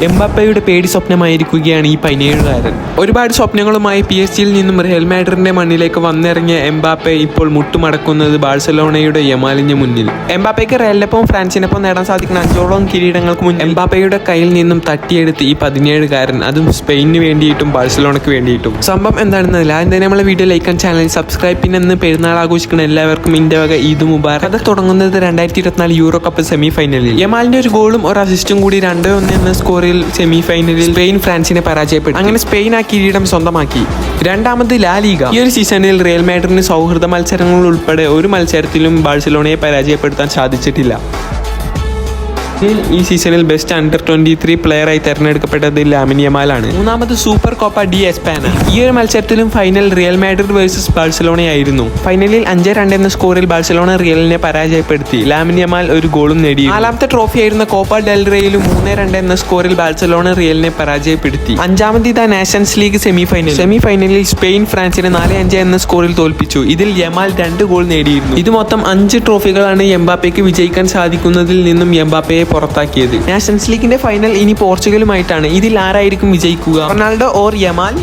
എംബാപ്പയുടെ പേടി സ്വപ്നമായിരിക്കുകയാണ് ഈ 17കാരൻ. ഒരുപാട് സ്വപ്നങ്ങളുമായി PSG നിന്നും റിയൽ മാഡ്രിഡിന്റെ മണ്ണിലേക്ക് വന്നിറങ്ങിയ എംബാപ്പെ ഇപ്പോൾ മുട്ടുമടക്കുന്നത് ബാഴ്സലോണയുടെ യമാലിന് മുന്നിൽ. എംബാപ്പയ്ക്ക് റയലിനൊപ്പം ഫ്രാൻസിനൊപ്പം നേടാൻ സാധിക്കുന്ന 5ഓളം കിരീടങ്ങൾക്ക് മുന്നിൽ എംബാപ്പയുടെ കയ്യിൽ നിന്നും തട്ടിയെടുത്ത് ഈ 17കാരൻ, അതും സ്പെയിനിന് വേണ്ടിയിട്ടും ബാഴ്സലോണയ്ക്ക് വേണ്ടിയിട്ടും. സംഭവം എന്താണെന്നല്ല, എന്തായാലും നമ്മളെ video like and channel subscribe. പിന്നെ ഇന്ന് പെരുന്നാൾ ആഘോഷിക്കുന്ന എല്ലാവർക്കും ഇന്ത്യ വക ഈദ് മുബാറക്. അത് തുടങ്ങുന്നത് 2024 യൂറോ കപ്പ് സെമി ഫൈനലിൽ യമാലിന്റെ ഒരു ഗോളും ഒരു അസിസ്റ്റും കൂടി 2-1 എന്ന സ്കോറിൽ സെമി ഫൈനലിൽ സ്പെയിൻ ഫ്രാൻസിനെ പരാജയപ്പെട്ടു. അങ്ങനെ സ്പെയിൻ ആ കിരീടം സ്വന്തമാക്കി. രണ്ടാമത് ലാ ലീഗ. ഈ ഒരു സീസണിൽ റിയൽ മാഡ്രിഡിന് സൗഹൃദ മത്സരങ്ങൾ ഉൾപ്പെടെ ഒരു മത്സരത്തിലും ബാഴ്സലോണയെ പരാജയപ്പെടുത്താൻ സാധിച്ചിട്ടില്ല. ഈ സീസണിൽ ബെസ്റ്റ് അണ്ടർ 23 പ്ലെയറായി തെരഞ്ഞെടുക്കപ്പെട്ടത് ലാമിൻ യമാലാണ്. മൂന്നാമത് സൂപ്പർ കോപ്പ ഡി എസ്പാന. ഈ ഒരു മത്സരത്തിലും ഫൈനൽ റിയൽ മാഡ്രിഡ് വേഴ്സസ് ബാഴ്സലോണയായിരുന്നു. ഫൈനലിൽ 5-2 എന്ന സ്കോറിൽ ബാഴ്സലോണ റിയലിനെ പരാജയപ്പെടുത്തി. ലാമിൻ യമാൽ ഒരു ഗോളും നേടി. നാലാമത്തെ ട്രോഫിയായിരുന്ന കോപ്പ ഡെൽ റേയിലും 3-2 എന്ന സ്കോറിൽ ബാഴ്സലോണ റിയലിനെ പരാജയപ്പെടുത്തി. അഞ്ചാമത് ഇതാ നാഷൻസ് ലീഗ് സെമിഫൈനലിൽ സ്പെയിൻ ഫ്രാൻസിനെ 4-5 എന്ന സ്കോറിൽ തോൽപ്പിച്ചു. ഇതിൽ യമാൽ 2 ഗോൾ നേടിയിരുന്നു. ഇത് മൊത്തം 5 ട്രോഫികളാണ് എംബാപ്പയ്ക്ക് വിജയിക്കാൻ സാധിക്കുന്നതിൽ നിന്നും എംബാപ്പയെ പുറത്താക്കിയത്. നാഷൻസ് ലീഗിന്റെ ഫൈനൽ ഇനി പോർച്ചുഗലുമായിട്ടാണ്. ഇതിൽ ആരായിരിക്കും വിജയിക്കുക, റൊണാൾഡോ ഓർ യമാൽ?